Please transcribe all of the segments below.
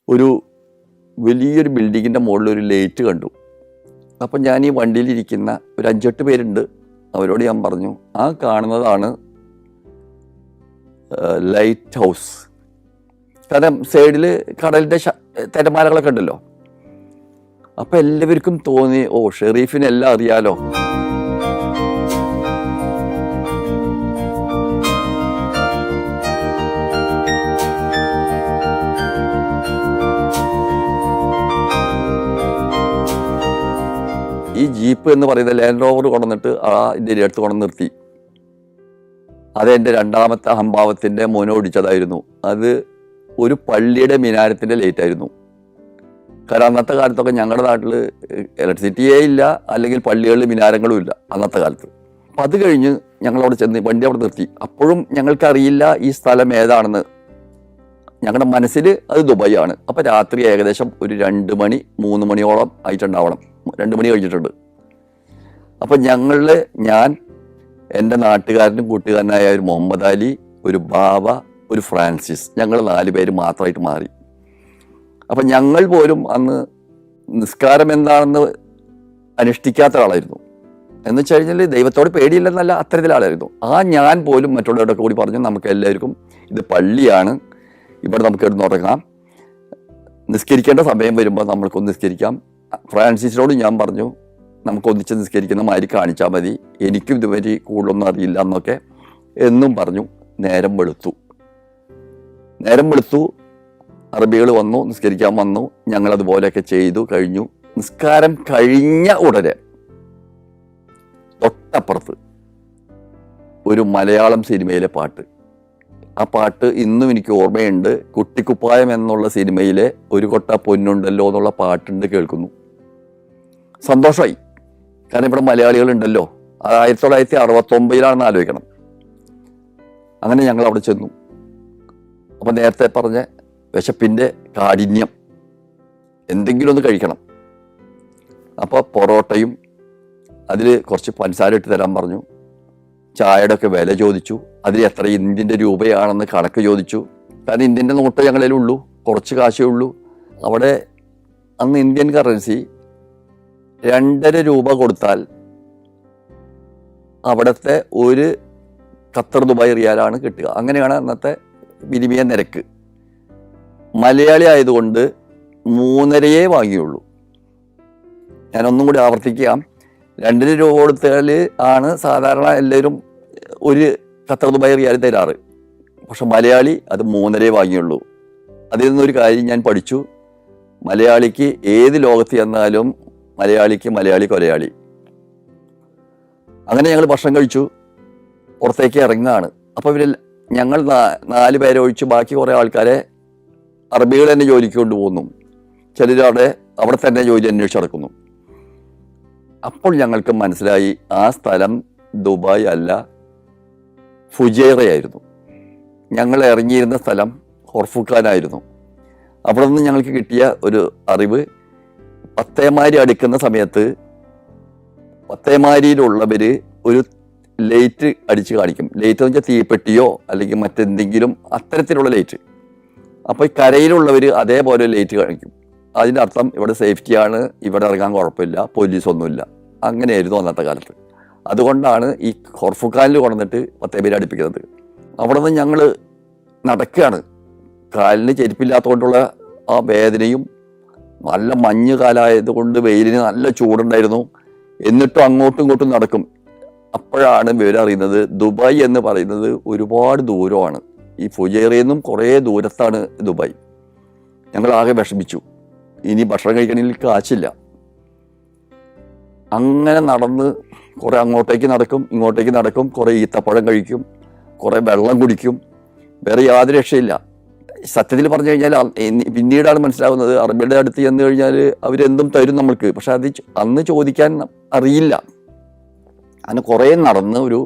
ഒരു വലിയൊരു ബിൽഡിങ്ങിൻ്റെ മുകളിൽ ഒരു ലൈറ്റ് കണ്ടു. അപ്പം ഞാൻ ഈ വണ്ടിയിലിരിക്കുന്ന ഒരു 5-8 പേരുണ്ട്. അവരോട് ഞാൻ പറഞ്ഞു, ആ കാണുന്നതാണ് ലൈറ്റ് ഹൗസ്. കാരണം സൈഡിൽ കടലിൻ്റെ തിരമാലകളൊക്കെ ഉണ്ടല്ലോ. അപ്പം എല്ലാവർക്കും തോന്നി, ഓ ഷെറീഫിനെല്ലാം അറിയാലോ. ഈ ജീപ്പ് എന്ന് പറയുന്ന ലാൻഡ് റോവർ കൊണ്ടുവന്നിട്ട് ഇതിൻ്റെ അടുത്ത് കൊണ്ടു നിർത്തി. അതെൻ്റെ രണ്ടാമത്തെ അഹംഭാവത്തിൻ്റെ മോനോടിച്ചതായിരുന്നു. അത് ഒരു പള്ളിയുടെ മിനാരത്തിൻ്റെ ലേറ്റായിരുന്നു. കാരണം അന്നത്തെ കാലത്തൊക്കെ ഞങ്ങളുടെ നാട്ടിൽ ഇലക്ട്രിസിറ്റിയേ ഇല്ല, അല്ലെങ്കിൽ പള്ളികളിൽ മിനാരങ്ങളും ഇല്ല അന്നത്തെ കാലത്ത്. അപ്പം അത് കഴിഞ്ഞ് ഞങ്ങളവിടെ ചെന്ന് വണ്ടി അവിടെ നിർത്തി. അപ്പോഴും ഞങ്ങൾക്കറിയില്ല ഈ സ്ഥലം ഏതാണെന്ന്. ഞങ്ങളുടെ മനസ്സിൽ അത് ദുബായ് ആണ്. അപ്പം രാത്രി ഏകദേശം ഒരു 2 മണി 3 മണിയോളം ആയിട്ടുണ്ടാവണം. 2 മണി കഴിഞ്ഞിട്ടുണ്ട്. അപ്പം ഞാൻ എൻ്റെ നാട്ടുകാരനും കൂട്ടുകാരനായ ഒരു മുഹമ്മദ് അലി, ഒരു ബാബ, ഒരു ഫ്രാൻസിസ്, ഞങ്ങൾ 4 പേര് മാത്രമായിട്ട് മാറി. അപ്പം ഞങ്ങൾ പോലും അന്ന് നിസ്കാരം എന്താണെന്ന് അനുഷ്ഠിക്കാത്ത ആളായിരുന്നു. എന്ന് വെച്ച് കഴിഞ്ഞാൽ ദൈവത്തോട് പേടിയില്ലെന്നല്ല, അത്തരത്തിലാളായിരുന്നു. ഞാൻ പോലും മറ്റുള്ളവരോടൊക്കെ കൂടി പറഞ്ഞു, നമുക്ക് എല്ലാവർക്കും ഇത് പള്ളിയാണ്, ഇവിടെ നമുക്ക് കിടന്നുറങ്ങാം, നിസ്കരിക്കേണ്ട സമയം വരുമ്പോൾ നമ്മൾക്കൊന്ന് നിസ്കരിക്കാം. ഫ്രാൻസിസിനോട് ഞാൻ പറഞ്ഞു, നമുക്ക് ഒന്നിച്ച് നിസ്കരിക്കുന്ന മാതിരി കാണിച്ചാൽ മതി, എനിക്കും ഇതുവരെ കൂടുതലൊന്നും അറിയില്ല എന്നൊക്കെ എന്നും പറഞ്ഞു. നേരം വെളുത്തു. അറബികൾ വന്നു, നിസ്കരിക്കാൻ വന്നു. ഞങ്ങളതുപോലെയൊക്കെ ചെയ്തു കഴിഞ്ഞു. നിസ്കാരം കഴിഞ്ഞ ഉടനെ തൊട്ടപ്പുറത്ത് ഒരു മലയാളം സിനിമയിലെ പാട്ട്. ആ പാട്ട് ഇന്നും എനിക്ക് ഓർമ്മയുണ്ട്. കുട്ടിക്കുപ്പായം എന്നുള്ള സിനിമയിലെ ഒരു കൊട്ട പൊന്നുണ്ടല്ലോ എന്നുള്ള പാട്ടുണ്ട്, കേൾക്കുന്നു. സന്തോഷമായി. കാരണം ഇവിടെ മലയാളികളുണ്ടല്ലോ. അത് 1969 ആലോചിക്കണം. അങ്ങനെ ഞങ്ങൾ അവിടെ ചെന്നു. അപ്പം നേരത്തെ പറഞ്ഞ വിശപ്പിൻ്റെ കാഠിന്യം, എന്തെങ്കിലും ഒന്ന് കഴിക്കണം. അപ്പോൾ പൊറോട്ടയും അതിൽ കുറച്ച് പഞ്ചസാര ഇട്ട് തരാൻ പറഞ്ഞു. ചായയുടെ ഒക്കെ വില ചോദിച്ചു. അതിൽ എത്ര ഇന്ത്യൻ്റെ രൂപയാണെന്ന് കണക്ക് ചോദിച്ചു. കാരണം ഇന്ത്യൻ്റെ നോട്ട് ഞങ്ങളിലുള്ളൂ, കുറച്ച് കാശേ ഉള്ളൂ. അവിടെ അന്ന് ഇന്ത്യൻ കറൻസി 2.5 രൂപ കൊടുത്താൽ അവിടുത്തെ ഒരു ഖത്തർ ദുബായ് റിയാലാണ് കിട്ടുക. അങ്ങനെയാണ് അന്നത്തെ വിനിമയ നിരക്ക്. മലയാളി ആയതുകൊണ്ട് 3.5 വാങ്ങിയുള്ളൂ. ഞാനൊന്നും കൂടി ആവർത്തിക്കാം. 2 രൂപ കൊടുത്താൽ ആണ് സാധാരണ എല്ലാവരും ഒരു ഖത്തർ ദുബായ് റിയാൽ തരാറ്. പക്ഷെ മലയാളി അത് 3.5 വാങ്ങിയുള്ളൂ. അതിൽ നിന്നൊരു കാര്യം ഞാൻ പഠിച്ചു. മലയാളിക്ക് ഏത് ലോകത്ത് ചെന്നാലും മലയാളി കൊലയാളി. അങ്ങനെ ഞങ്ങൾ ഭക്ഷണം കഴിച്ചു, പുറത്തേക്ക് ഇറങ്ങുകയാണ്. അപ്പോൾ ഞങ്ങൾ 4 പേരെ ഒഴിച്ച് ബാക്കി കുറേ ആൾക്കാരെ അറബികൾ തന്നെ ജോലിക്ക് കൊണ്ടുപോകുന്നു. ചിലർ അവിടെ തന്നെ ജോലി അന്വേഷിച്ച് നടക്കുന്നു. അപ്പോൾ ഞങ്ങൾക്ക് മനസ്സിലായി, ആ സ്ഥലം ദുബായ് അല്ല, ഫുജൈറയായിരുന്നു. ഞങ്ങൾ ഇറങ്ങിയിരുന്ന സ്ഥലം ഹൊർഫുഖാനായിരുന്നു. അവിടെ നിന്ന് ഞങ്ങൾക്ക് കിട്ടിയ ഒരു അറിവ്, പത്തേമാരി അടുക്കുന്ന സമയത്ത് പത്തേമാരിയിലുള്ളവർ ഒരു ലൈറ്റ് അടിച്ച് കാണിക്കും. ലൈറ്റ് എന്ന് വെച്ചാൽ തീപ്പെട്ടിയോ അല്ലെങ്കിൽ മറ്റെന്തെങ്കിലും അത്തരത്തിലുള്ള ലൈറ്റ്. അപ്പോൾ ഈ കരയിലുള്ളവർ അതേപോലെ ലൈറ്റ് കാണിക്കും. അതിൻ്റെ അർത്ഥം ഇവിടെ സേഫ്റ്റിയാണ്, ഇവിടെ ഇറങ്ങാൻ കുഴപ്പമില്ല, പോലീസൊന്നുമില്ല. അങ്ങനെയായിരുന്നു അന്നത്തെ കാലത്ത്. അതുകൊണ്ടാണ് ഈ ഹൊർഫുഖാനിൽ കൊണ്ടുവന്നിട്ട് 10 പേര് അടുപ്പിക്കുന്നത്. അവിടെ നിന്ന് ഞങ്ങൾ നടക്കുകയാണ്. കാലിന് ചെരുപ്പില്ലാത്തതുകൊണ്ടുള്ള ആ വേദനയും, നല്ല മഞ്ഞ് കാലമായതുകൊണ്ട് വെയിലിന് നല്ല ചൂടുണ്ടായിരുന്നു. എന്നിട്ടും അങ്ങോട്ടും ഇങ്ങോട്ടും നടക്കും. അപ്പോഴാണ് വിവരം അറിയുന്നത്, ദുബായ് എന്ന് പറയുന്നത് ഒരുപാട് ദൂരമാണ്. ഈ ഫുജൈറയിൽ നിന്നും കുറേ ദൂരത്താണ് ദുബായ്. ഞങ്ങൾ ആകെ വിഷമിച്ചു. ഇനി ഭക്ഷണം കഴിക്കണമെങ്കിൽ കാശില്ല. അങ്ങനെ നടന്ന് കുറേ അങ്ങോട്ടേക്ക് നടക്കും, ഇങ്ങോട്ടേക്ക് നടക്കും, കുറേ ഈത്തപ്പഴം കഴിക്കും, കുറേ വെള്ളം കുടിക്കും. വേറെ യാതൊരു രക്ഷയില്ല. സത്യത്തിൽ പറഞ്ഞു കഴിഞ്ഞാൽ പിന്നീടാണ് മനസ്സിലാവുന്നത്, അറബിയുടെ അടുത്ത് ചെന്ന് കഴിഞ്ഞാൽ അവരെന്തും തരും നമ്മൾക്ക്. പക്ഷെ അത് അന്ന് ചോദിക്കാൻ അറിയില്ല. അങ്ങനെ കുറേ നടന്ന് ഒരു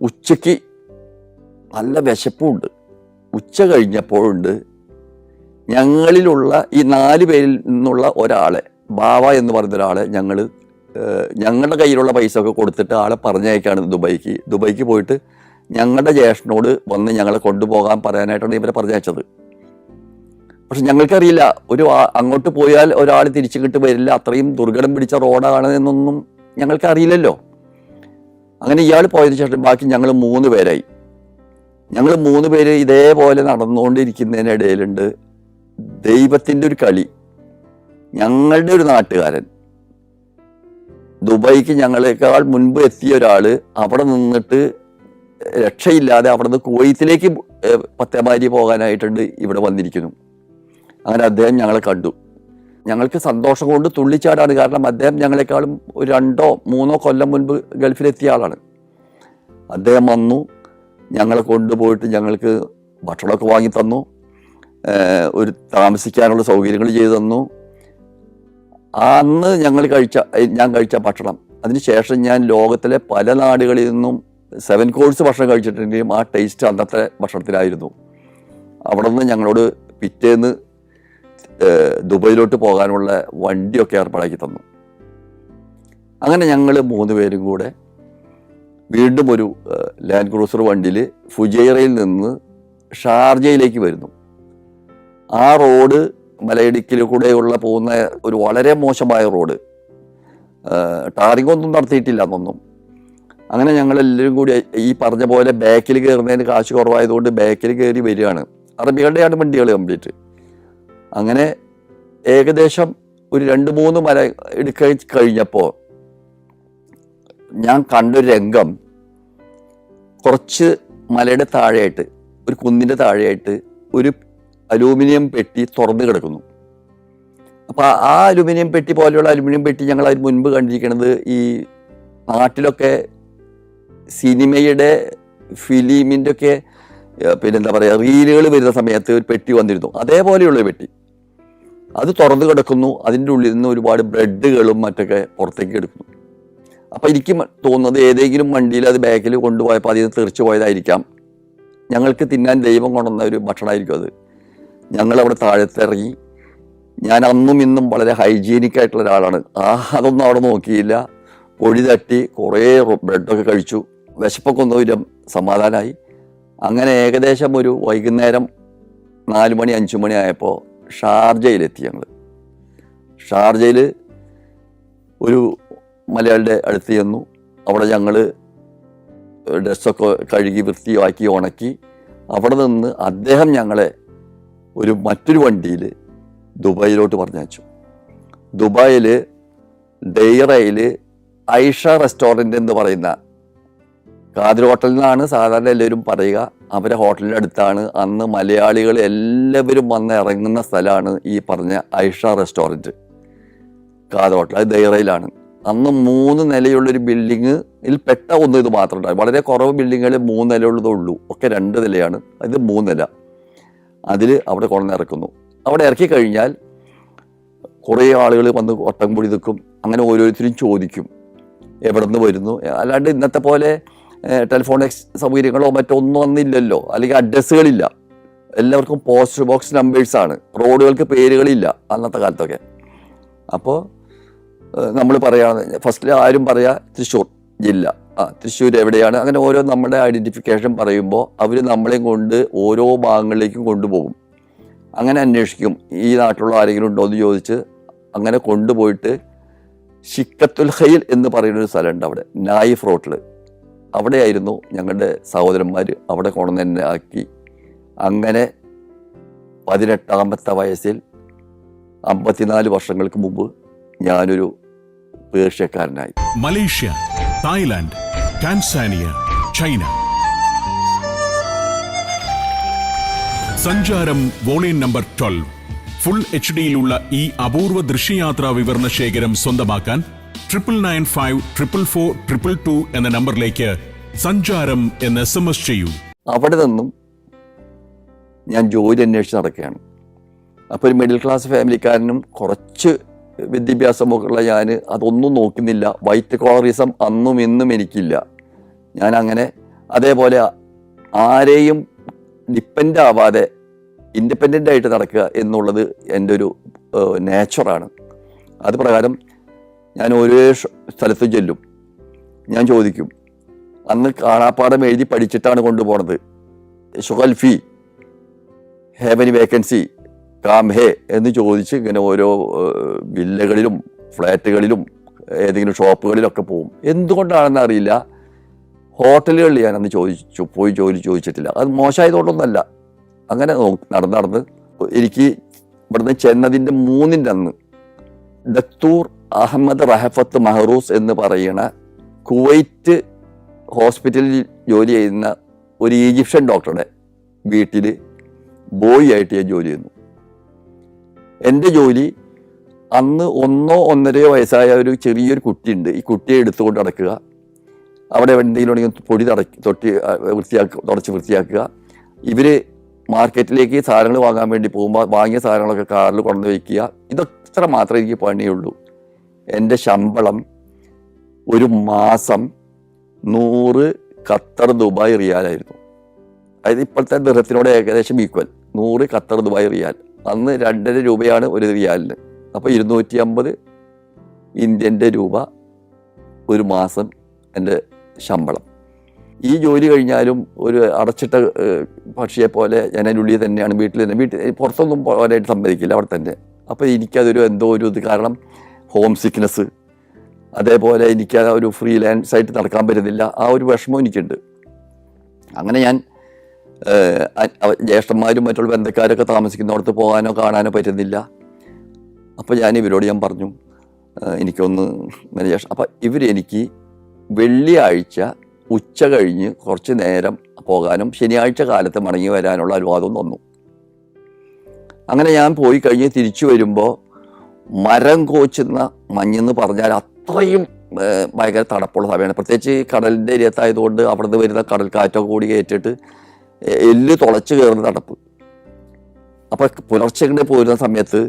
ഉച്ചയ്ക്ക് നല്ല വിശപ്പുണ്ട്. ഉച്ച കഴിഞ്ഞപ്പോഴുണ്ട് ഞങ്ങളിലുള്ള ഈ 4 പേരിൽ നിന്നുള്ള ഒരാളെ, ബാവ എന്ന് പറയുന്ന ഒരാളെ ഞങ്ങളുടെ കയ്യിലുള്ള പൈസ ഒക്കെ കൊടുത്തിട്ട് ആളെ പറഞ്ഞയക്കാണ് ദുബായിക്ക് പോയിട്ട് ഞങ്ങളുടെ ജ്യേഷ്ഠനോട് വന്ന് ഞങ്ങളെ കൊണ്ടുപോകാൻ പറയാനായിട്ടാണ് ഇവരെ പറഞ്ഞയച്ചത്. പക്ഷെ ഞങ്ങൾക്കറിയില്ല അങ്ങോട്ട് പോയാൽ ഒരാൾ തിരിച്ചിങ്ങോട്ട് വരില്ല, അത്രയും ദുർഘടം പിടിച്ച റോഡാണ് എന്നൊന്നും ഞങ്ങൾക്കറിയില്ലല്ലോ. അങ്ങനെ ഇയാൾ പോയതിനു ശേഷം ബാക്കി ഞങ്ങൾ 3 പേരായി. ഞങ്ങൾ 3 പേര് ഇതേപോലെ നടന്നുകൊണ്ടിരിക്കുന്നതിനിടയിലുണ്ട് ദൈവത്തിൻ്റെ ഒരു കളി. ഞങ്ങളുടെ ഒരു നാട്ടുകാരൻ, ദുബായിക്ക് ഞങ്ങളെക്കാൾ മുൻപ് എത്തിയ ഒരാള് അവിടെ നിന്നിട്ട് രക്ഷയില്ലാതെ അവിടെ നിന്ന് കുവൈത്തിലേക്ക് പത്തേമാരി പോകാനായിട്ടുണ്ട് ഇവിടെ വന്നിരിക്കുന്നു. അങ്ങനെ അദ്ദേഹം ഞങ്ങളെ കണ്ടു. ഞങ്ങൾക്ക് സന്തോഷം കൊണ്ട് തുള്ളിച്ചാടാണ്. കാരണം അദ്ദേഹം ഞങ്ങളെക്കാളും ഒരു 2-3 കൊല്ലം മുൻപ് ഗൾഫിലെത്തിയ ആളാണ്. അദ്ദേഹം വന്നു, ഞങ്ങളെ കൊണ്ടുപോയിട്ട് ഞങ്ങൾക്ക് ഭക്ഷണമൊക്കെ വാങ്ങി തന്നു, ഒരു താമസിക്കാനുള്ള സൗകര്യങ്ങൾ ചെയ്തു തന്നു. അന്ന് ഞാൻ കഴിച്ച ഭക്ഷണം, അതിനുശേഷം ഞാൻ ലോകത്തിലെ പല നാടുകളിൽ നിന്നും 7 കോഴ്സ് ഭക്ഷണം കഴിച്ചിട്ടുണ്ടെങ്കിലും ആ ടേസ്റ്റ് അന്നത്തെ ഭക്ഷണത്തിലായിരുന്നു. അവിടെ നിന്ന് ഞങ്ങളോട് പിറ്റേന്ന് ദുബൈയിലോട്ട് പോകാനുള്ള വണ്ടിയൊക്കെ ഏർപ്പാടാക്കി തന്നു. അങ്ങനെ ഞങ്ങൾ 3 പേരും കൂടെ വീണ്ടും ഒരു ലാൻഡ് ക്രൂസർ വണ്ടിയിൽ ഫുജൈറയിൽ നിന്ന് ഷാർജയിലേക്ക് വരുന്നു. ആ റോഡ് മലയിടുക്കിൽ കൂടെയുള്ള പോകുന്ന ഒരു വളരെ മോശമായ റോഡ്, ടാറിംഗ് ഒന്നും നടത്തിയിട്ടില്ല എന്നൊന്നും. അങ്ങനെ ഞങ്ങളെല്ലാവരും കൂടി ഈ പറഞ്ഞ പോലെ ബാക്കിൽ കയറുന്നതിന് കാശ് കുറവായതുകൊണ്ട് ബാക്കിൽ കയറി വരികയാണ്. അറബികളുടെയാണ് വണ്ടികൾ കംപ്ലീറ്റ്. അങ്ങനെ ഏകദേശം ഒരു 2-3 മല എടുക്ക കഴിഞ്ഞപ്പോൾ ഞാൻ കണ്ടൊരു രംഗം, കുറച്ച് മലയുടെ താഴെയായിട്ട്, ഒരു കുന്നിൻ്റെ താഴെയായിട്ട് ഒരു അലൂമിനിയം പെട്ടി തുറന്നു കിടക്കുന്നു. അപ്പോൾ ആ അലൂമിനിയം പെട്ടി പോലെയുള്ള അലൂമിനിയം പെട്ടി ഞങ്ങൾ അതിന് മുൻപ് കണ്ടിരിക്കുന്നത് ഈ നാട്ടിലൊക്കെ സിനിമയുടെ ഫിലിമിൻ്റെ ഒക്കെ പിന്നെന്താ പറയുക റീലുകൾ വരുന്ന സമയത്ത് ഒരു പെട്ടി വന്നിരുന്നു, അതേപോലെയുള്ള പെട്ടി. അത് തുറന്നു കിടക്കുന്നു. അതിൻ്റെ ഉള്ളിൽ നിന്ന് ഒരുപാട് ബ്രെഡുകളും മറ്റൊക്കെ പുറത്തേക്ക് എടുക്കുന്നു. അപ്പം എനിക്ക് തോന്നുന്നത് ഏതെങ്കിലും വണ്ടിയിൽ അത് ബാക്കിൽ കൊണ്ടുപോയപ്പോൾ അതിൽ നിന്ന് തെറിച്ചു പോയതായിരിക്കാം. ഞങ്ങൾക്ക് തിന്നാൻ ദൈവം കൊണ്ടുവന്ന ഒരു ഭക്ഷണമായിരിക്കും അത്. ഞങ്ങളവിടെ താഴത്തിറങ്ങി. ഞാൻ അന്നും ഇന്നും വളരെ ഹൈജീനിക് ആയിട്ടുള്ള ഒരാളാണ്. അതൊന്നും അവിടെ നോക്കിയില്ല. പൊടി തട്ടി കുറേ ബ്രെഡൊക്കെ കഴിച്ചു. വിശപ്പൊക്കെ ഒന്നും സമാധാനമായി. അങ്ങനെ ഏകദേശം ഒരു വൈകുന്നേരം 4 മണി 5 മണി ആയപ്പോൾ ഷാർജയിലെത്തി. ഞങ്ങൾ ഷാർജയിൽ ഒരു മലയാളിയുടെ അടുത്ത് ചെന്നു. അവിടെ ഞങ്ങൾ ഡ്രസ്സൊക്കെ കഴുകി വൃത്തിയാക്കി ഉണക്കി. അവിടെ നിന്ന് അദ്ദേഹം ഞങ്ങളെ മറ്റൊരു വണ്ടിയിൽ ദുബായിലോട്ട് പറഞ്ഞയച്ചു. ദുബായിൽ ഡെയ്റയിൽ ഐഷ റെസ്റ്റോറൻറ്റ് എന്ന് പറയുന്ന ഖാദിർ ഹോട്ടലിൽ നിന്നാണ് സാധാരണ എല്ലാവരും പറയുക. അവരെ ഹോട്ടലിൻ്റെ അടുത്താണ്. അന്ന് മലയാളികൾ എല്ലാവരും വന്ന് ഇറങ്ങുന്ന സ്ഥലമാണ് ഈ പറഞ്ഞ ഐഷ റെസ്റ്റോറൻറ്റ്, ഖാദിർ ഹോട്ടൽ. അത് ദൈറയിലാണ്. അന്ന് 3 നിലയുള്ളൊരു ബിൽഡിങ്ങിൽ പെട്ട ഒന്ന് ഇത് മാത്രം ഉണ്ടാകും. വളരെ കുറവ് ബിൽഡിങ്ങുകൾ 3 നിലയുള്ളതേ ഉള്ളൂ. ഒക്കെ 2 നിലയാണ്, ഇത് 3 നില. അതിൽ അവിടെ കൊണ്ടുവന്നിറക്കുന്നു. അവിടെ ഇറക്കി കഴിഞ്ഞാൽ കുറേ ആളുകൾ വന്ന് ഒട്ടം കൂടി നിൽക്കും. അങ്ങനെ ഓരോരുത്തരും ചോദിക്കും എവിടെ നിന്ന് വരുന്നു. അല്ലാണ്ട് ഇന്നത്തെ പോലെ ടെലിഫോൺ സൗകര്യങ്ങളോ മറ്റൊന്നും അന്നില്ലല്ലോ, അല്ലെങ്കിൽ അഡ്രസ്സുകളില്ല. എല്ലാവർക്കും പോസ്റ്റ് ബോക്സ് നമ്പേഴ്സാണ്. റോഡുകൾക്ക് പേരുകളില്ല അന്നത്തെ കാലത്തൊക്കെ. അപ്പോൾ നമ്മൾ പറയാതെ ഫസ്റ്റിൽ ആരും പറയാ തൃശ്ശൂർ ജില്ല, തൃശ്ശൂർ എവിടെയാണ്, അങ്ങനെ ഓരോ നമ്മുടെ ഐഡൻറ്റിഫിക്കേഷൻ പറയുമ്പോൾ അവർ നമ്മളെയും കൊണ്ട് ഓരോ ഭാഗങ്ങളിലേക്കും കൊണ്ടുപോകും. അങ്ങനെ അന്വേഷിക്കും ഈ നാട്ടിലുള്ള ആരെങ്കിലും ഉണ്ടോ എന്ന് ചോദിച്ച് അങ്ങനെ കൊണ്ടുപോയിട്ട് ഷിക്കത്തുൽ ഖൈൽ എന്ന് പറയുന്നൊരു സ്ഥലമുണ്ട് അവിടെ, നായിഫ് റോട്ടിൽ. അവിടെയായിരുന്നു ഞങ്ങളുടെ സഹോദരന്മാർ. അവിടെ കൊണ്ടുവന്ന് എന്നെ ആക്കി. അങ്ങനെ 18ാമത്തെ വയസ്സിൽ 54 വർഷങ്ങൾക്ക് മുമ്പ് ഞാനൊരു പേർഷ്യക്കാരനായി. Malaysia, Thailand, Tanzania, China. Sancharam volume number 12. Full HD-യിലുള്ള ഈ അപൂർവ ദൃശ്യയാത്രാ വിവരണ ശേഖരം സ്വന്തമാക്കാൻ 9955442222 എന്ന നമ്പറിലേക്ക് സഞ്ചാരം എന്ന് SMS ചെയ്യൂ. അവിടെ നിന്നും ഞാൻ ജോലി അന്വേഷിച്ച് നടക്കുകയാണ്. അപ്പോൾ ഒരു മിഡിൽ ക്ലാസ് ഫാമിലിക്കാരനും കുറച്ച് വിദ്യാഭ്യാസമൊക്കെയുള്ള ഞാൻ അതൊന്നും നോക്കുന്നില്ല. വൈറ്റ് കോളറിസം അന്നും ഇന്നും എനിക്കില്ല. ഞാൻ അങ്ങനെ അതേപോലെ ആരെയും ഡിപ്പെൻഡ് ആവാതെ ഇൻഡിപെൻഡൻ്റ് ആയിട്ട് നടക്കുക എന്നുള്ളത് എൻ്റെ ഒരു നേച്ചറാണ്. അത് പ്രകാരം ഞാൻ ഓരോ സ്ഥലത്ത് ചെല്ലും. ഞാൻ ചോദിക്കും, അന്ന് കാണാപ്പാടം എഴുതി പഠിച്ചിട്ടാണ് കൊണ്ടുപോണത്. ഷുഗൽ ഫീ, ഹാവ് എനി വേക്കൻസി, കാംഹേ എന്ന് ചോദിച്ച് ഇങ്ങനെ ഓരോ വില്ലകളിലും ഫ്ലാറ്റുകളിലും ഏതെങ്കിലും ഷോപ്പുകളിലൊക്കെ പോകും. എന്തുകൊണ്ടാണെന്ന് അറിയില്ല, ഹോട്ടലുകളിൽ ഞാൻ അന്ന് പോയി ജോലി ചോദിച്ചിട്ടില്ല. അത് മോശമായതുകൊണ്ടൊന്നല്ല. അങ്ങനെ നടന്ന് എനിക്ക് ഇവിടുന്ന് ചെന്നതിൻ്റെ 3-ൻ്റെ അന്ന് ഡക്തൂർ അഹമ്മദ് റഹഫത്ത് മഹറൂസ് എന്ന് പറയുന്ന കുവൈറ്റ് ഹോസ്പിറ്റലിൽ ജോലി ചെയ്യുന്ന ഒരു ഈജിപ്ഷ്യൻ ഡോക്ടറുടെ വീട്ടിൽ ബോയ് ആയിട്ട് ഞാൻ ജോലി ചെയ്യുന്നു. എൻ്റെ ജോലി അന്ന് 1-1.5 വയസ്സായ ഒരു ചെറിയൊരു കുട്ടിയുണ്ട്. ഈ കുട്ടിയെ എടുത്തുകൊണ്ട് നടക്കുക, അവിടെ എന്തെങ്കിലും ഉണ്ടെങ്കിൽ പൊടി തുടച്ച് വൃത്തിയാക്കുക. ഇവർ മാർക്കറ്റിലേക്ക് സാധനങ്ങൾ വാങ്ങാൻ വേണ്ടി പോകുമ്പോൾ വാങ്ങിയ സാധനങ്ങളൊക്കെ കാറിൽ കൊണ്ടു വയ്ക്കുക. ഇതൊക്കെ മാത്രമേ എനിക്ക് പണിയുള്ളൂ. എൻ്റെ ശമ്പളം ഒരു മാസം 100 ഖത്തർ ദുബായ് റിയാലായിരുന്നു. അതായത് ഇപ്പോഴത്തെ ദിർഹത്തിനോട് ഏകദേശം ഈക്വൽ 100 ഖത്തർ ദുബായ് റിയാൽ. അന്ന് 2.5 രൂപയാണ് ഒരു റിയാലിന്. അപ്പോൾ 250 ഇന്ത്യൻ്റെ രൂപ ഒരു മാസം എൻ്റെ ശമ്പളം. ഈ ജോലി കഴിഞ്ഞാലും ഒരു അടച്ചിട്ട പക്ഷിയെ പോലെ ഞാൻ അതിനുള്ളിൽ തന്നെയാണ്, വീട്ടിൽ പുറത്തൊന്നും പോകാനായിട്ട് സമ്മതിക്കില്ല, അവിടെ തന്നെ. അപ്പോൾ എനിക്കതൊരു എന്തോ ഒരു ഇത്, കാരണം ഹോം സിക്നെസ്, അതേപോലെ എനിക്ക് ആ ഒരു ഫ്രീലാൻസ് ആയിട്ട് നടക്കാൻ പറ്റുന്നില്ല, ആ ഒരു വിഷമം എനിക്കുണ്ട്. അങ്ങനെ ഞാൻ ജ്യേഷ്ഠന്മാരും മറ്റുള്ള ബന്ധക്കാരൊക്കെ താമസിക്കുന്നിടത്ത് പോകാനോ കാണാനോ പറ്റുന്നില്ല. അപ്പോൾ ഞാൻ ഇവരോട് ഞാൻ പറഞ്ഞു എനിക്കൊന്ന് ജ്യേഷ്ഠ. അപ്പം എനിക്ക് വെള്ളിയാഴ്ച ഉച്ച കഴിഞ്ഞ് കുറച്ച് നേരം പോകാനും ശനിയാഴ്ച കാലത്ത് മടങ്ങി വരാനുള്ള അനുവാദം തന്നു. അങ്ങനെ ഞാൻ പോയി കഴിഞ്ഞ് തിരിച്ചു വരുമ്പോൾ മരം കോച്ചുന്ന മഞ്ഞെന്ന് പറഞ്ഞാൽ അത്രയും ഭയങ്കര തണുപ്പുള്ള സമയമാണ്. പ്രത്യേകിച്ച് കടലിൻ്റെ ഏരിയത്തായതുകൊണ്ട് അവിടുന്ന് വരുന്ന കടൽക്കാറ്റൊക്കെ കൂടി കയറ്റിട്ട് എല്ല് തുളച്ച് കയറുന്ന തണുപ്പ്. അപ്പം പുലർച്ചെ ഇങ്ങോട്ട് പോരുന്ന സമയത്ത്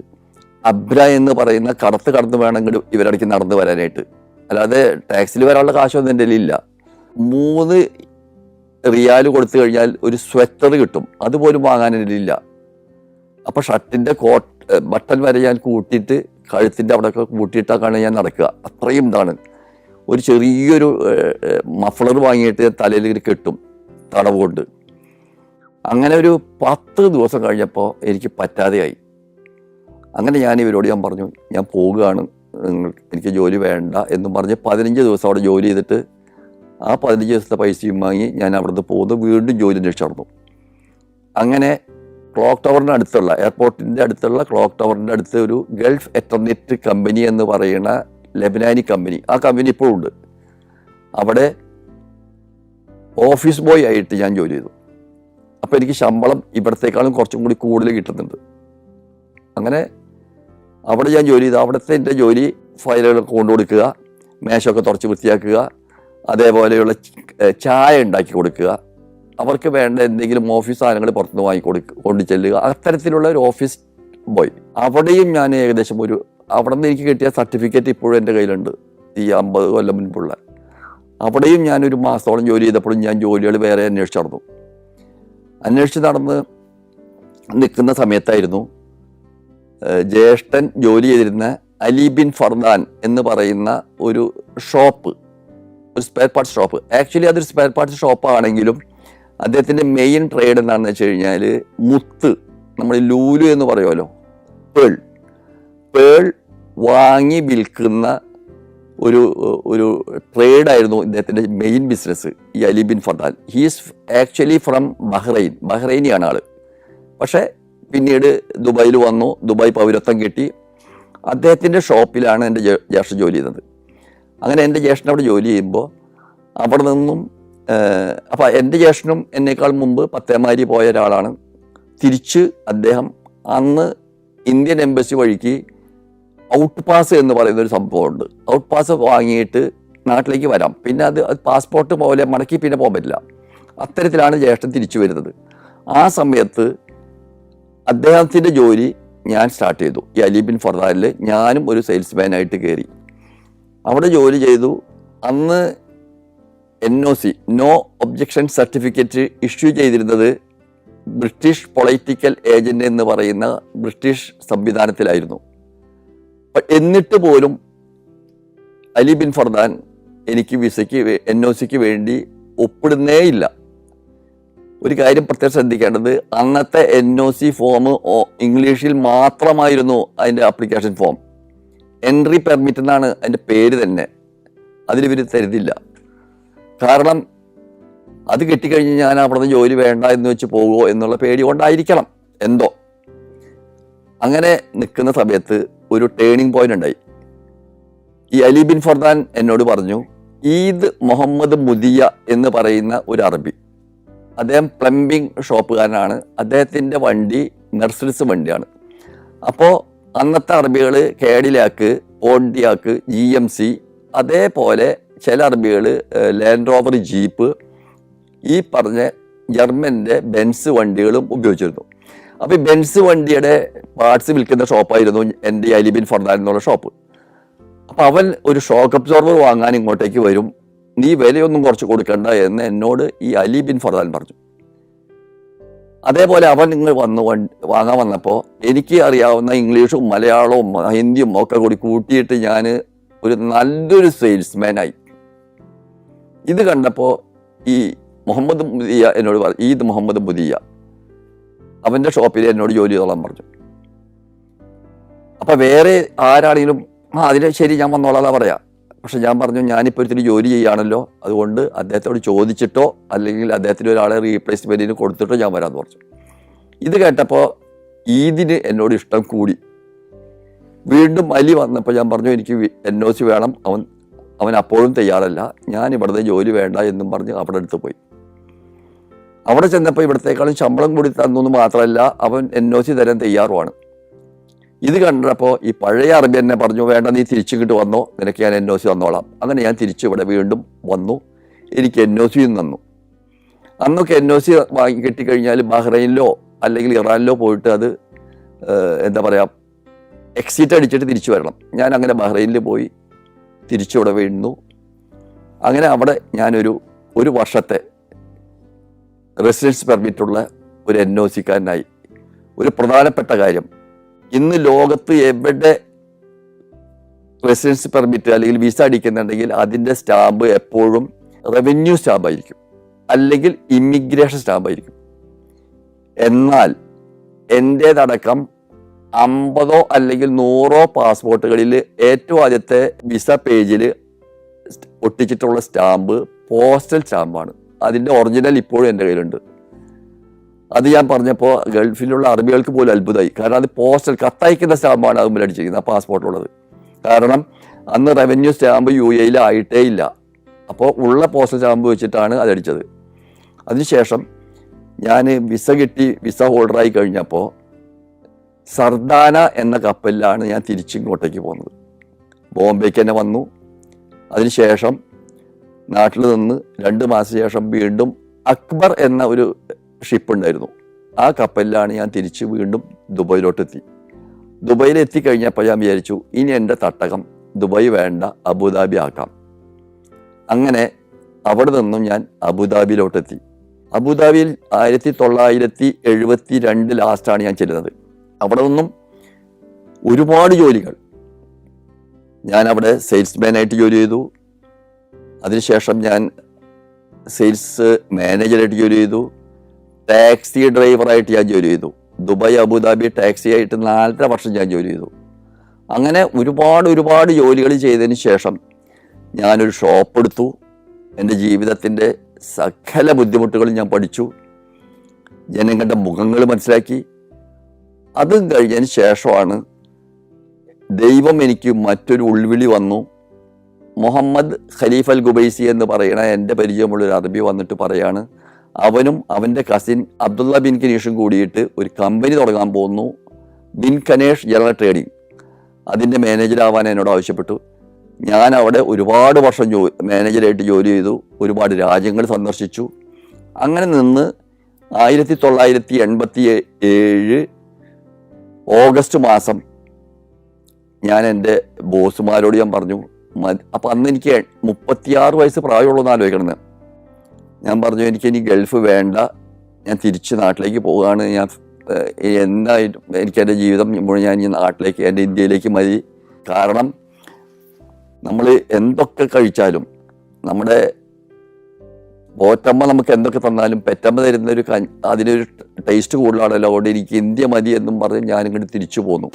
അബ്ര എന്ന് പറയുന്ന കടന്ന് വേണമെങ്കിൽ ഇവരടയ്ക്ക് നടന്ന് വരാനായിട്ട്, അല്ലാതെ ടാക്സിയിൽ വരാനുള്ള കാശൊന്നും എൻ്റെ ഇല്ല. 3 റിയാൽ കൊടുത്തു കഴിഞ്ഞാൽ ഒരു സ്വെറ്റർ കിട്ടും, അതുപോലും വാങ്ങാൻ എൻ്റെ ഇല്ല. അപ്പം ഷർട്ടിൻ്റെ ബട്ടൺ വരെ ഞാൻ കൂട്ടിയിട്ട് കഴുത്തിൻ്റെ അവിടെയൊക്കെ കൂട്ടിയിട്ടാണ് ഞാൻ നടക്കുക. അത്രയും ഇതാണ്. ഒരു ചെറിയൊരു മഫ്ലർ വാങ്ങിയിട്ട് തലയിൽ ഇങ്ങനെ കെട്ടും തടവ് കൊണ്ട്. അങ്ങനെ ഒരു 10 ദിവസം കഴിഞ്ഞപ്പോൾ എനിക്ക് പറ്റാതെയായി. അങ്ങനെ ഞാൻ ഇവരോട് ഞാൻ പറഞ്ഞു ഞാൻ പോവുകയാണ്, എനിക്ക് ജോലി വേണ്ട എന്നും പറഞ്ഞ് 15 ദിവസം അവിടെ ജോലി ചെയ്തിട്ട് ആ 15 ദിവസത്തെ പൈസയും വാങ്ങി ഞാൻ അവിടുന്ന് പോകുന്നു. വീണ്ടും ജോലി അന്വേഷിച്ച് നടന്നു. അങ്ങനെ ക്ലോക്ക് ടവറിൻ്റെ അടുത്തുള്ള എയർപോർട്ടിൻ്റെ അടുത്തുള്ള ക്ലോക്ക് ടവറിൻ്റെ അടുത്ത് ഒരു ഗൾഫ് എറ്റർനെറ്റ് കമ്പനി എന്ന് പറയുന്ന ലെബനാനി കമ്പനി, ആ കമ്പനി ഇപ്പോഴും ഉണ്ട്. അവിടെ ഓഫീസ് ബോയ് ആയിട്ട് ഞാൻ ജോലി ചെയ്തു. അപ്പോൾ എനിക്ക് ശമ്പളം ഇവിടത്തേക്കാളും കുറച്ചും കൂടി കൂടുതൽ കിട്ടുന്നുണ്ട്. അങ്ങനെ അവിടെ ഞാൻ ജോലി ചെയ്തു. അവിടുത്തെ എൻ്റെ ജോലി ഫയലുകളൊക്കെ കൊണ്ടുകൊടുക്കുക, മേശമൊക്കെ തുടച്ച് വൃത്തിയാക്കുക, അതേപോലെയുള്ള ചായ ഉണ്ടാക്കി കൊടുക്കുക, അവർക്ക് വേണ്ട എന്തെങ്കിലും ഓഫീസ് സാധനങ്ങൾ പുറത്തുനിന്ന് കൊണ്ടു ചെല്ലുക, അത്തരത്തിലുള്ള ഒരു ഓഫീസ് ബോയ്. അവിടെയും ഞാൻ ഏകദേശം അവിടെ നിന്ന് എനിക്ക് കിട്ടിയ സർട്ടിഫിക്കറ്റ് ഇപ്പോഴും എൻ്റെ കയ്യിലുണ്ട്, ഈ 50 കൊല്ലം മുൻപുള്ള. അവിടെയും ഞാനൊരു മാസത്തോളം ജോലി ചെയ്തപ്പോഴും ഞാൻ ജോലികൾ വേറെ അന്വേഷിച്ച് നടന്ന് നിൽക്കുന്ന സമയത്തായിരുന്നു ജ്യേഷ്ഠൻ ജോലി ചെയ്തിരുന്ന അലി ബിൻ ഫർദാൻ എന്ന് പറയുന്ന ഒരു ഷോപ്പ്, ഒരു സ്പെയർ പാർട്സ് ഷോപ്പ്. ആക്ച്വലി അതൊരു സ്പെയർ പാർട്സ് ഷോപ്പാണെങ്കിലും അദ്ദേഹത്തിൻ്റെ മെയിൻ ട്രേഡ് എന്താണെന്ന് വെച്ച് കഴിഞ്ഞാൽ മുത്ത്, നമ്മൾ ലൂലു എന്ന് പറയുമല്ലോ, പേൾ വാങ്ങി വിൽക്കുന്ന ഒരു ട്രേഡായിരുന്നു ഇദ്ദേഹത്തിൻ്റെ മെയിൻ ബിസിനസ്, ഈ Ali bin Fardan. He's actually from ബഹ്റൈനിയാണ് ആള്. പക്ഷേ പിന്നീട് ദുബായിൽ വന്നു, ദുബായ് പൗരത്വം കിട്ടി. അദ്ദേഹത്തിൻ്റെ ഷോപ്പിലാണ് എൻ്റെ ജ്യേഷ്ഠൻ ജോലി ചെയ്തത്. അങ്ങനെ എൻ്റെ ജ്യേഷ്ഠൻ അവിടെ ജോലി ചെയ്യുമ്പോൾ അവിടെ നിന്നും അപ്പോൾ എൻ്റെ ജ്യേഷ്ഠനും എന്നേക്കാൾ മുമ്പ് പത്തേമാരി പോയ ഒരാളാണ്. തിരിച്ച് അദ്ദേഹം അന്ന് ഇന്ത്യൻ എംബസി വഴിക്ക് ഔട്ട് പാസ് എന്ന് പറയുന്ന ഒരു സംഭവമുണ്ട്. ഔട്ട് പാസ് വാങ്ങിയിട്ട് നാട്ടിലേക്ക് വരാം, പിന്നെ അത് പാസ്പോർട്ട് പോലെ മടക്കി പിന്നെ പോകാൻ പറ്റില്ല. അത്തരത്തിലാണ് ജ്യേഷ്ഠൻ തിരിച്ചു വരുന്നത്. ആ സമയത്ത് അദ്ദേഹത്തിൻ്റെ ജോലി ഞാൻ സ്റ്റാർട്ട് ചെയ്തു. ഈ അലി ബിൻ ഫർദാനിൽ ഞാനും ഒരു സെയിൽസ്മാനായിട്ട് കയറി അവിടെ ജോലി ചെയ്തു. അന്ന് NOC, no objection certificate issue ചെയ്തിരുന്നത് ബ്രിട്ടീഷ് പൊളിറ്റിക്കൽ ഏജന്റ് എന്ന് പറയുന്ന ബ്രിട്ടീഷ് സംവിധാനത്തിലായിരുന്നു. എന്നിട്ട് പോലും അലി ബിൻ ഫർദാൻ എനിക്ക് വിസയ്ക്ക് NOCക്ക് വേണ്ടി ഒപ്പിടുന്നേ ഇല്ല. ഒരു കാര്യം പ്രത്യേകം ശ്രദ്ധിക്കേണ്ടത്, അന്നത്തെ NOC ഫോം ഇംഗ്ലീഷിൽ മാത്രമായിരുന്നു അതിൻ്റെ ആപ്ലിക്കേഷൻ ഫോം. എൻട്രി പെർമിറ്റ് എന്നാണ് അതിൻ്റെ പേര് തന്നെ. അതിലിവർ തരുന്നില്ല. കാരണം അത് കിട്ടിക്കഴിഞ്ഞ് ഞാൻ അവിടുന്ന് ജോലി വേണ്ട എന്ന് വെച്ച് പോകുമോ എന്നുള്ള പേടി കൊണ്ടായിരിക്കണം എന്തോ. അങ്ങനെ നിൽക്കുന്ന സമയത്ത് ഒരു ടേണിംഗ് പോയിന്റ് ഉണ്ടായി. ഈ അലി ബിൻ ഫർദാൻ എന്നോട് പറഞ്ഞു, ഈദ് മുഹമ്മദ് മുദിയ എന്ന് പറയുന്ന ഒരു അറബി, അദ്ദേഹം പ്ലംബിംഗ് ഷോപ്പുകാരനാണ്. അദ്ദേഹത്തിൻ്റെ വണ്ടി മെർസിഡീസ് വണ്ടിയാണ്. അപ്പോൾ അന്നത്തെ അറബികൾ കാഡിലാക്ക്, പോണ്ടിയാക്ക്, GMC, അതേപോലെ ചില അറബികൾ ലാൻഡ് റോവർ, ജീപ്പ്, ഈ പറഞ്ഞ ജർമ്മൻ്റെ ബെൻസ് വണ്ടികളും ഉപയോഗിച്ചിരുന്നു. അപ്പോൾ ഈ ബെൻസ് വണ്ടിയുടെ പാർട്സ് വിൽക്കുന്ന ഷോപ്പായിരുന്നു എൻ്റെ അലി ബിൻ ഫർദാൻ എന്നുള്ള ഷോപ്പ്. അപ്പോൾ അവൻ ഒരു ഷോക്ക് അബ്സോർവർ വാങ്ങാൻ ഇങ്ങോട്ടേക്ക് വരും, നീ വിലയൊന്നും കുറച്ച് കൊടുക്കണ്ട എന്ന് എന്നോട് ഈ അലി ബിൻ ഫർദാൻ പറഞ്ഞു. അതേപോലെ അവൻ ഇങ്ങ് വാങ്ങാൻ വന്നപ്പോൾ എനിക്ക് അറിയാവുന്ന ഇംഗ്ലീഷും മലയാളവും ഹിന്ദിയും ഒക്കെ കൂടി കൂട്ടിയിട്ട് ഞാൻ ഒരു നല്ലൊരു സെയിൽസ്മാനായി. ഇത് കണ്ടപ്പോൾ ഈ മുഹമ്മദ് മുദിയ എന്നോട് പറഞ്ഞു, ഈദ് മുഹമ്മദ് മുദിയ, അവൻ്റെ ഷോപ്പിൽ എന്നോട് ജോലി ചെയ്തോളാൻ പറഞ്ഞു. അപ്പം വേറെ ആരാണെങ്കിലും അതിന് ശരി ഞാൻ വന്നോളാം പറയാം. പക്ഷെ ഞാൻ പറഞ്ഞു, ഞാനിപ്പോൾ ഒരിത്തിരി ജോലി ചെയ്യുകയാണല്ലോ, അതുകൊണ്ട് അദ്ദേഹത്തോട് ചോദിച്ചിട്ടോ അല്ലെങ്കിൽ അദ്ദേഹത്തിന് ഒരാളെ റീപ്ലേസ്മെൻറ്റിന് കൊടുത്തിട്ടോ ഞാൻ വരാമെന്ന് പറഞ്ഞു. ഇത് കേട്ടപ്പോൾ ഈദിന് എന്നോട് ഇഷ്ടം കൂടി. വീണ്ടും അലി വന്നപ്പോൾ ഞാൻ പറഞ്ഞു, എനിക്ക് NOC വേണം. അവൻ അപ്പോഴും തയ്യാറല്ല, ഞാൻ ഇവിടുത്തെ ജോലി വേണ്ട എന്നും പറഞ്ഞ് അവിടെ അടുത്ത് പോയി. അവിടെ ചെന്നപ്പോൾ ഇവിടത്തേക്കാളും ശമ്പളം കൂടി തന്നു മാത്രമല്ല, അവൻ NOC തരാൻ തയ്യാറുമാണ്. ഇത് കണ്ടപ്പോൾ ഈ പഴയ അറബി എന്നെ പറഞ്ഞു, വേണ്ട നീ തിരിച്ചിങ്ങോട്ട് വന്നോ, നിനക്ക് ഞാൻ NOC തന്നോളാം. അങ്ങനെ ഞാൻ തിരിച്ചു ഇവിടെ വീണ്ടും വന്നു. എനിക്ക് NOC തന്നു. അന്നൊക്കെ NOC വാങ്ങി കിട്ടിക്കഴിഞ്ഞാൽ ബഹ്റൈനിലോ അല്ലെങ്കിൽ ഇറാനിലോ പോയിട്ട് അത് എന്താ പറയുക, എക്സിറ്റ് അടിച്ചിട്ട് തിരിച്ചു വരണം. ഞാൻ അങ്ങനെ ബഹ്റൈനിൽ പോയി തിരിച്ചിവിടെ വീഴുന്നു. അങ്ങനെ അവിടെ ഞാനൊരു വർഷത്തെ റെസിഡൻസ് പെർമിറ്റുള്ള ഒരു NOCക്കാരനായി. ഒരു പ്രധാനപ്പെട്ട കാര്യം, ഇന്ന് ലോകത്ത് എവിടെ റെസിഡൻസ് പെർമിറ്റ് അല്ലെങ്കിൽ വിസ അടിക്കുന്നുണ്ടെങ്കിൽ അതിൻ്റെ സ്റ്റാമ്പ് എപ്പോഴും റവന്യൂ സ്റ്റാമ്പായിരിക്കും, അല്ലെങ്കിൽ ഇമിഗ്രേഷൻ സ്റ്റാമ്പായിരിക്കും. എന്നാൽ എൻ്റേതടക്കം 50 അല്ലെങ്കിൽ 100 പാസ്പോർട്ടുകളിൽ ഏറ്റവും ആദ്യത്തെ വിസ പേജിൽ ഒട്ടിച്ചിട്ടുള്ള സ്റ്റാമ്പ് പോസ്റ്റൽ സ്റ്റാമ്പാണ്. അതിൻ്റെ ഒറിജിനൽ ഇപ്പോഴും എൻ്റെ കയ്യിലുണ്ട്. അത് ഞാൻ പറഞ്ഞപ്പോൾ ഗൾഫിലുള്ള അറബികൾക്ക് പോലും അത്ഭുതമായി. കാരണം അത് പോസ്റ്റൽ കത്തയക്കുന്ന സ്റ്റാമ്പാണ് അതുമ്പോൾ അടിച്ചിരിക്കുന്നത്, ആ പാസ്പോർട്ടുള്ളത്. കാരണം അന്ന് റവന്യൂ സ്റ്റാമ്പ് UAE ആയിട്ടേ ഇല്ല. അപ്പോൾ ഉള്ള പോസ്റ്റൽ സ്റ്റാമ്പ് വെച്ചിട്ടാണ് അതടിച്ചത്. അതിനുശേഷം ഞാൻ വിസ കിട്ടി, വിസ ഹോൾഡറായി കഴിഞ്ഞപ്പോൾ സർദാന എന്ന കപ്പലിലാണ് ഞാൻ തിരിച്ചിങ്ങോട്ടേക്ക് പോകുന്നത്. ബോംബെക്ക് തന്നെ വന്നു. അതിനുശേഷം നാട്ടിൽ നിന്ന് 2 മാസം ശേഷം വീണ്ടും അക്ബർ എന്ന ഒരു ഷിപ്പ് ഉണ്ടായിരുന്നു. ആ കപ്പലിലാണ് ഞാൻ തിരിച്ച് വീണ്ടും ദുബൈയിലോട്ടെത്തി. ദുബൈയിൽ എത്തിക്കഴിഞ്ഞപ്പോൾ ഞാൻ വിചാരിച്ചു, ഇനി എൻ്റെ തട്ടകം ദുബായ് വേണ്ട, അബുദാബി ആക്കാം. അങ്ങനെ അവിടെ നിന്നും ഞാൻ അബുദാബിയിലോട്ടെത്തി. അബുദാബിയിൽ 1972 ലാസ്റ്റാണ് ഞാൻ ചെല്ലുന്നത്. അവിടെ നിന്നും ഒരുപാട് ജോലികൾ. ഞാൻ അവിടെ സെയിൽസ്മാനായിട്ട് ജോലി ചെയ്തു. അതിനുശേഷം ഞാൻ സെയിൽസ് മാനേജറായിട്ട് ജോലി ചെയ്തു. ടാക്സി ഡ്രൈവറായിട്ട് ഞാൻ ജോലി ചെയ്തു. ദുബായ് അബുദാബി ടാക്സി ആയിട്ട് 4.5 വർഷം ഞാൻ ജോലി ചെയ്തു. അങ്ങനെ ഒരുപാട് ജോലികൾ ചെയ്തതിന് ശേഷം ഞാനൊരു ഷോപ്പ് എടുത്തു. എൻ്റെ ജീവിതത്തിൻ്റെ സകല ബുദ്ധിമുട്ടുകളും ഞാൻ പഠിച്ചു, ജനങ്ങളുടെ മുഖങ്ങൾ മനസ്സിലാക്കി. അതും കഴിഞ്ഞതിന് ശേഷമാണ് ദൈവം എനിക്ക് മറ്റൊരു ഉൾവിളി വന്നു. മുഹമ്മദ് ഖലീഫ അൽ ഗുബൈസി എന്ന് പറയുന്ന എൻ്റെ പരിചയമുള്ളൊരു അറബി വന്നിട്ട് പറയാണ്, അവനും അവൻ്റെ കസിൻ അബ്ദുള്ള ബിൻ കനീഷും കൂടിയിട്ട് ഒരു കമ്പനി തുടങ്ങാൻ പോകുന്നു, ബിൻ കനേഷ് ജനറൽ ട്രേഡിംഗ്. അതിൻ്റെ മാനേജറാവാൻ എന്നോട് ആവശ്യപ്പെട്ടു. ഞാൻ അവിടെ ഒരുപാട് വർഷം മാനേജറായിട്ട് ജോലി ചെയ്തു, ഒരുപാട് രാജ്യങ്ങൾ സന്ദർശിച്ചു. അങ്ങനെ നിന്ന് 1987 ഓഗസ്റ്റ് മാസം ഞാൻ എൻ്റെ ബോസുമാരോട് ഞാൻ പറഞ്ഞു, അപ്പോൾ അന്ന് എനിക്ക് 36 വയസ്സ് പ്രായമുള്ളതെന്ന് ആലോചിക്കണമെന്ന്. ഞാൻ പറഞ്ഞു, എനിക്കിനി ഗൾഫ് വേണ്ട, ഞാൻ തിരിച്ച് നാട്ടിലേക്ക് പോവുകയാണ്. ഞാൻ എന്തായിട്ടും എനിക്കെൻ്റെ ജീവിതം മുഴുവൻ ഞാൻ ഈ നാട്ടിലേക്ക്, എൻ്റെ ഇന്ത്യയിലേക്ക് മതി. കാരണം നമ്മൾ എന്തൊക്കെ കഴിച്ചാലും നമ്മുടെ പോറ്റമ്മ നമുക്ക് എന്തൊക്കെ തന്നാലും പെറ്റമ്മ തരുന്നൊരു അതിനൊരു ടേസ്റ്റ് കൂടുതലാണല്ലോ, അതുകൊണ്ട് എനിക്ക് ഇന്ത്യ മതി എന്നും പറഞ്ഞ് ഞാനിങ്ങോട്ട് തിരിച്ചു പോന്നു.